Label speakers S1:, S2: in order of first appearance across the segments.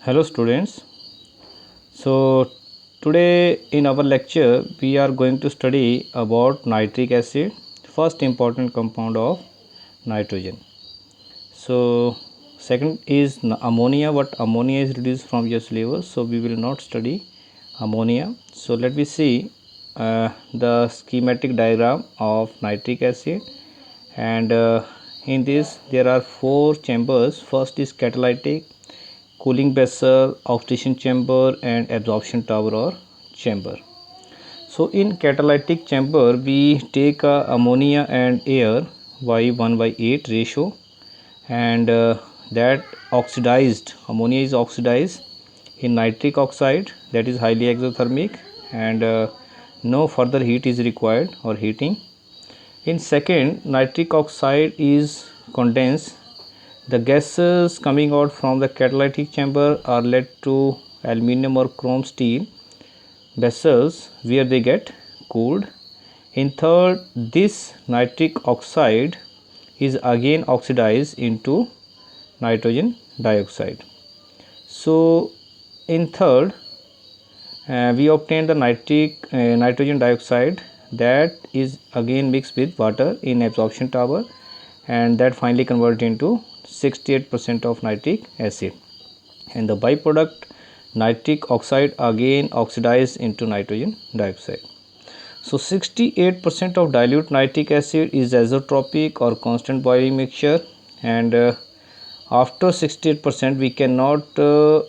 S1: Hello students. So today in our lecture we are going to study about nitric acid, first important compound of nitrogen. So second is ammonia, but ammonia is reduced from your syllabus, so we will not study ammonia. So let me see the schematic diagram of nitric acid, and in this there are four chambers. First is catalytic, cooling vessel, oxidation chamber, and absorption tower or chamber. So in catalytic chamber we take ammonia and air by 1 by 8 ratio, and that oxidized ammonia is oxidized in nitric oxide, that is highly exothermic, and no further heat is required or heating. In second, nitric oxide is condensed. The gases coming out from the catalytic chamber are led to aluminum or chrome steel vessels where they get cooled. In third, this nitric oxide is again oxidized into nitrogen dioxide. So in third, we obtain the nitrogen dioxide that is again mixed with water in absorption tower, and that finally converted into 68% of nitric acid, and the byproduct nitric oxide again oxidized into nitrogen dioxide. So 68% of dilute nitric acid is azeotropic or constant boiling mixture, and after 68% we cannot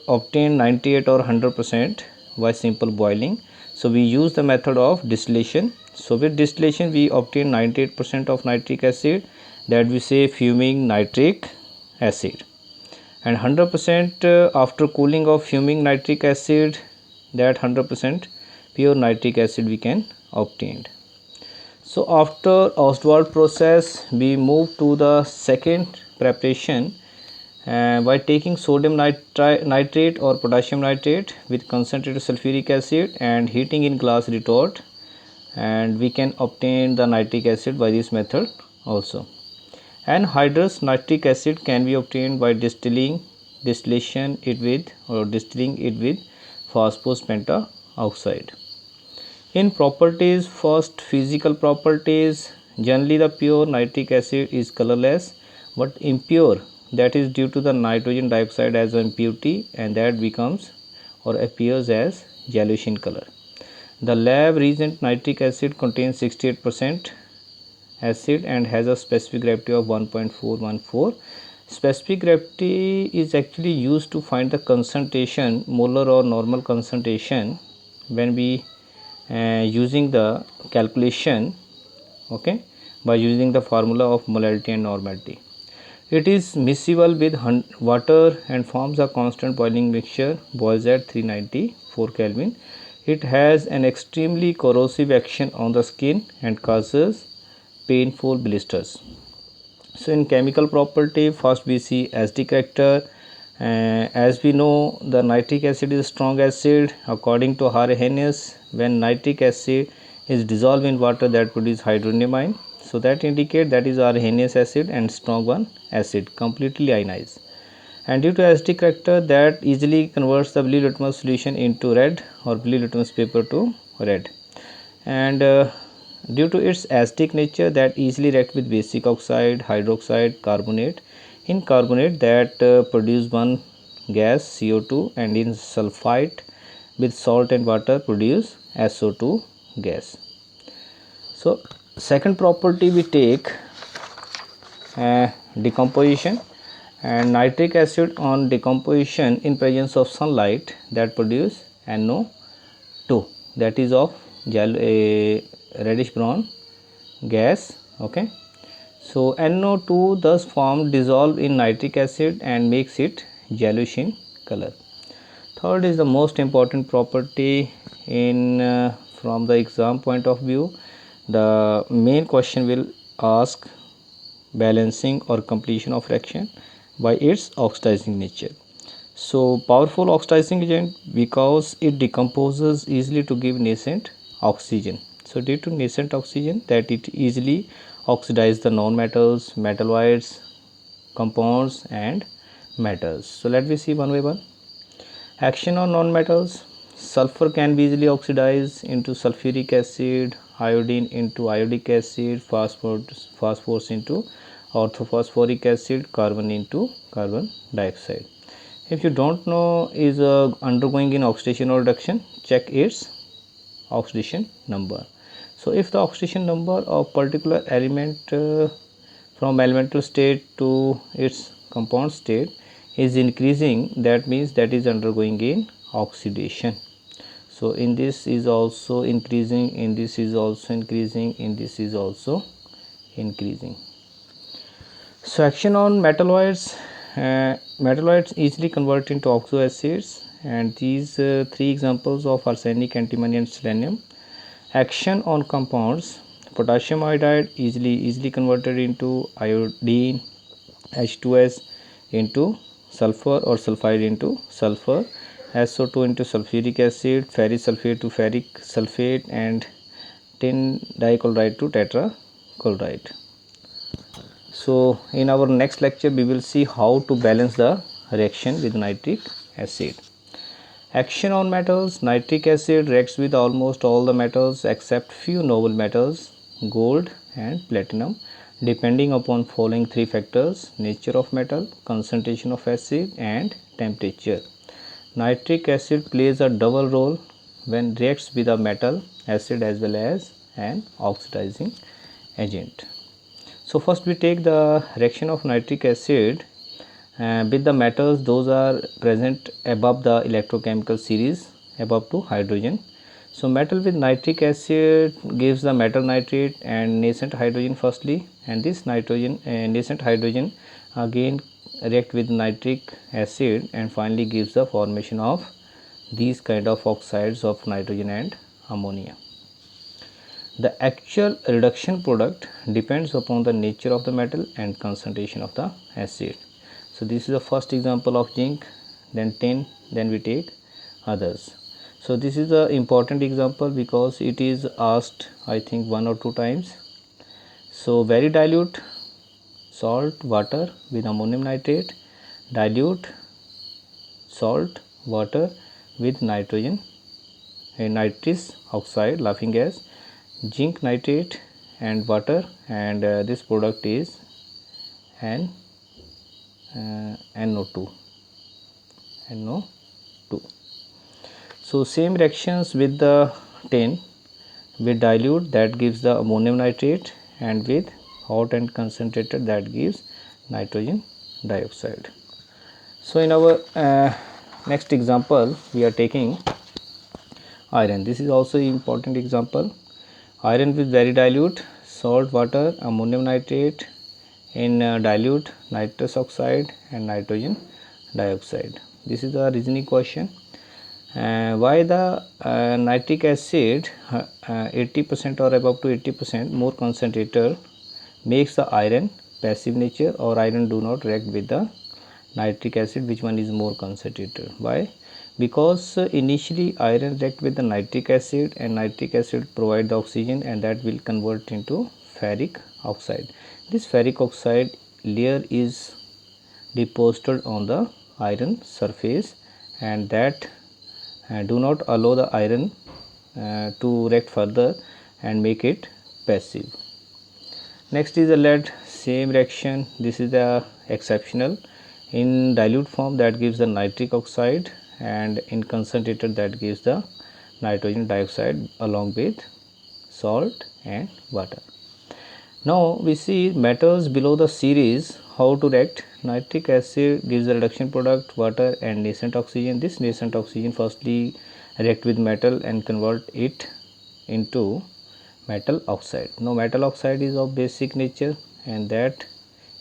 S1: obtain 98 or 100% by simple boiling, so we use the method of distillation. So with distillation we obtain 98% of nitric acid, that we say fuming nitric acid, and 100% after cooling of fuming nitric acid, that 100% pure nitric acid we can obtain. So after Ostwald process we move to the second preparation by taking sodium nitrate or potassium nitrate with concentrated sulfuric acid and heating in glass retort, and we can obtain the nitric acid by this method also. Anhydrous nitric acid can be obtained by distilling it with phosphorus pentaoxide. In properties, first physical properties, generally the pure nitric acid is colorless, but impure, that is due to the nitrogen dioxide as an impurity, and that becomes or appears as yellowish in color. The lab reagent nitric acid contains 68% acid and has a specific gravity of 1.414. Specific gravity is actually used to find the concentration, molar or normal concentration, when we using the calculation, okay, by using the formula of molarity and normality. It is miscible with water and forms a constant boiling mixture, boils at 394 Kelvin. It has an extremely corrosive action on the skin and causes painful blisters. So in chemical property, first we see acidic character. As we know, the nitric acid is a strong acid. According to Arrhenius, when nitric acid is dissolved in water, that produces hydronium ion. So that indicate that is Arrhenius acid and strong one acid, completely ionized. And due to acidic character, that easily converts the blue litmus solution into red or blue litmus paper to red. And due to its acidic nature, that easily react with basic oxide, hydroxide, carbonate. In carbonate, that produce one gas CO2, and in sulfite with salt and water produce SO2 gas. So second property we take decomposition, and nitric acid on decomposition in presence of sunlight, that produce NO2, that is of reddish brown gas, okay. So NO2 thus formed dissolve in nitric acid and makes it yellowish in color. Third is the most important property in from the exam point of view. The main question will ask balancing or completion of reaction by its oxidizing nature. So powerful oxidizing agent because it decomposes easily to give nascent oxygen. So due to nascent oxygen, that it easily oxidize the non-metals, metalloids, compounds and metals. So let me see one by one. Action on non-metals. Sulfur can be easily oxidized into sulfuric acid, iodine into iodic acid, phosphorus into orthophosphoric acid, carbon into carbon dioxide. If you don't know is undergoing in oxidation or reduction, check its oxidation number. So if the oxidation number of particular element from elemental state to its compound state is increasing, that means that is undergoing in oxidation. So in this is also increasing, in this is also increasing, in this is also increasing. So action on metalloids. Metalloids easily convert into oxoacids, and these three examples of arsenic, antimony and selenium. Action on compounds. Potassium iodide easily converted into iodine, H2S into sulfur or sulfide into sulfur, SO2 into sulfuric acid, ferrous sulfate to ferric sulfate, and tin dichloride to tetrachloride. So in our next lecture we will see how to balance the reaction with nitric acid. Action on metals. Nitric acid reacts with almost all the metals except few noble metals, gold and platinum, depending upon following three factors: nature of metal, concentration of acid and temperature. Nitric acid plays a double role when reacts with a metal acid as well as an oxidizing agent. So first we take the reaction of nitric acid with the metals. Those are present above the electrochemical series, above to hydrogen. So metal with nitric acid gives the metal nitrate and nascent hydrogen firstly, and this nitrogen nascent hydrogen again react with nitric acid and finally gives the formation of these kind of oxides of nitrogen and ammonia. The actual reduction product depends upon the nature of the metal and concentration of the acid. So this is the first example of zinc, then tin, then we take others. So this is the important example because it is asked I think 1 or 2 times. So very dilute salt water with ammonium nitrate, dilute salt water with nitrogen and nitrous oxide, laughing gas, zinc nitrate and water, and this product is NO2. So same reactions with the tin, with dilute that gives the ammonium nitrate, and with hot and concentrated that gives nitrogen dioxide. So in our next example we are taking iron. This is also important example. Iron with very dilute salt water, ammonium nitrate, in dilute nitrous oxide and nitrogen dioxide. This is the reasoning question. Why the nitric acid 80% or above to 80% more concentrated makes the iron passive nature, or iron do not react with the nitric acid, which one is more concentrated? Why? Because initially iron react with the nitric acid and nitric acid provide the oxygen, and that will convert into ferric oxide. This ferric oxide layer is deposited on the iron surface, and that do not allow the iron to react further and make it passive. Next is the lead, same reaction. This is the exceptional. In dilute form that gives the nitric oxide, and in concentrated that gives the nitrogen dioxide along with salt and water. Now we see metals below the series how to react. Nitric acid gives the reduction product water and nascent oxygen. This nascent oxygen firstly react with metal and convert it into metal oxide. Now metal oxide is of basic nature, and that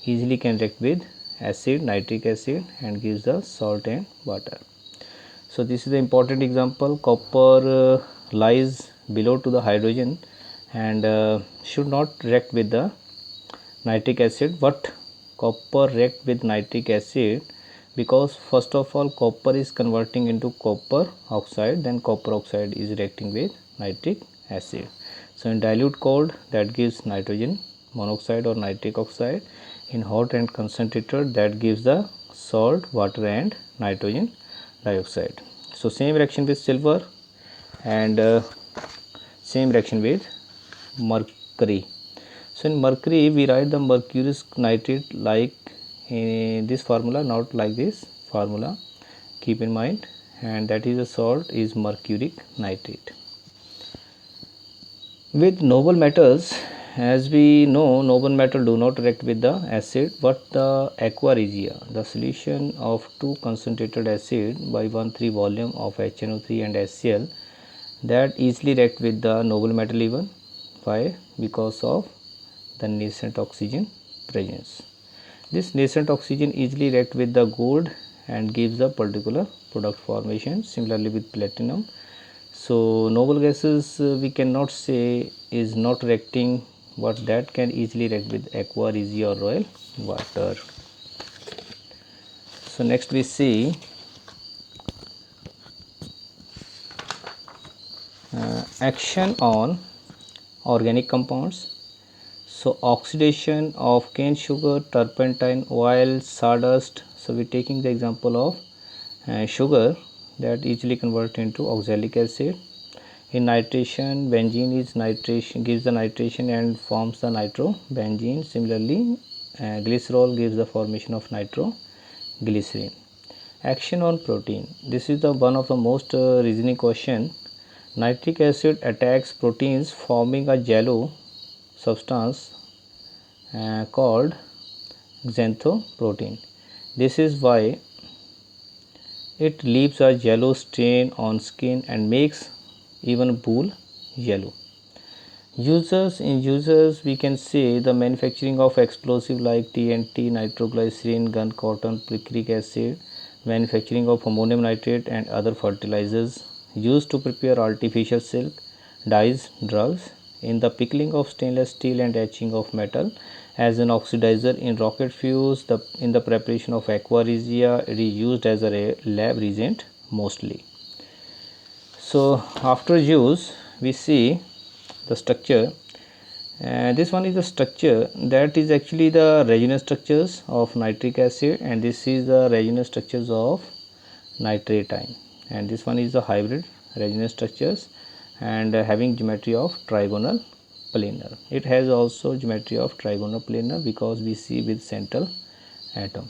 S1: easily can react with acid, nitric acid, and gives the salt and water. So this is the important example. Copper lies below to the hydrogen and should not react with the nitric acid, but copper react with nitric acid because first of all copper is converting into copper oxide, then copper oxide is reacting with nitric acid. So in dilute cold that gives nitrogen monoxide or nitric oxide, in hot and concentrated that gives the salt, water and nitrogen dioxide. So same reaction with silver and same reaction with mercury. So in mercury we write the mercurous nitrate like in this formula, not like this formula, keep in mind, and that is the salt is mercuric nitrate. With noble metals, as we know, noble metal do not react with the acid but the aqua regia, the solution of two concentrated acid by 1/3 volume of HNO3 and HCl, that easily react with the noble metal even. Why? Because of the nascent oxygen presence. This nascent oxygen easily react with the gold and gives the particular product formation. Similarly with platinum. So noble gases we cannot say is not reacting, but that can easily react with aqua regia or royal water. So next we see action on organic compounds. So oxidation of cane sugar, turpentine, oil, sawdust. So we are taking the example of sugar that easily convert into oxalic acid. In nitration, benzene is nitration, gives the nitration and forms the nitrobenzene. Similarly, glycerol gives the formation of nitroglycerin. Action on protein. This is the one of the most reasoning question. Nitric acid attacks proteins, forming a yellow substance called xanthoprotein. This is why it leaves a yellow stain on skin and makes even bull yellow. In users we can say the manufacturing of explosive like TNT, nitroglycerin, gun cotton, picric acid, manufacturing of ammonium nitrate and other fertilizers used to prepare artificial silk, dyes, drugs, in the pickling of stainless steel and etching of metal as an oxidizer in rocket fuels, in the preparation of aqua regia, it is used as a lab reagent mostly. So after use we see the structure. This one is the structure that is actually the resonance structures of nitric acid, and this is the resonance structures of nitrate ion, and this one is the hybrid resonance structures and having geometry of trigonal planar. It has also geometry of trigonal planar because we see with central atom,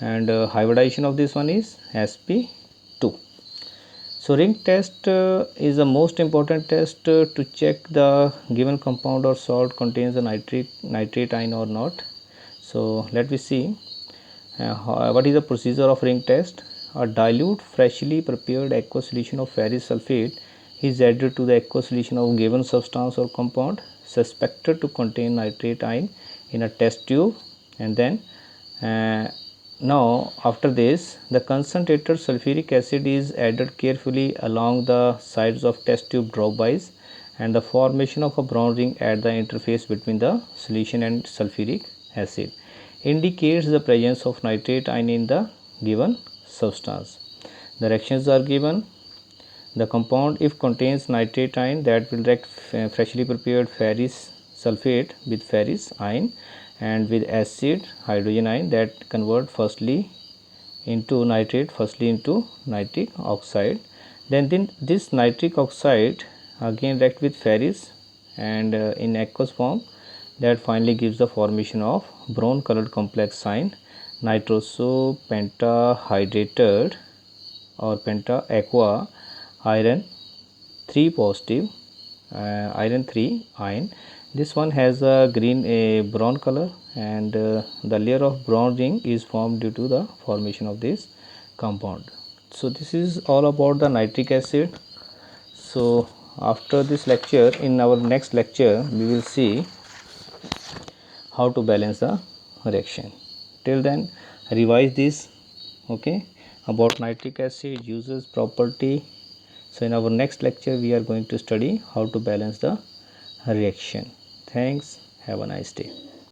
S1: and hybridization of this one is sp2. So ring test is the most important test to check the given compound or salt contains a nitrate ion or not. So let me see what is the procedure of ring test. A dilute freshly prepared aqueous solution of ferrous sulfate is added to the aqueous solution of given substance or compound suspected to contain nitrate ion in a test tube, and then now after this the concentrated sulfuric acid is added carefully along the sides of test tube dropwise, and the formation of a brown ring at the interface between the solution and sulfuric acid indicates the presence of nitrate ion in the given substance. The reactions are given. The compound if contains nitrate ion, that will react freshly prepared ferrous sulfate with ferrous ion, and with acid hydrogen ion that convert firstly into nitrate, firstly into nitric oxide. Then this nitric oxide again react with ferrous and in aqueous form, that finally gives the formation of brown colored complex ion nitroso pentahydrated or penta aqua iron 3 positive iron 3 ion. This one has a brown color, and the layer of brown ring is formed due to the formation of this compound. So this is all about the nitric acid. So after this lecture, in our next lecture we will see how to balance the reaction. Till then revise this, okay, about nitric acid, uses, property. So in our next lecture we are going to study how to balance the reaction. Thanks, have a nice day.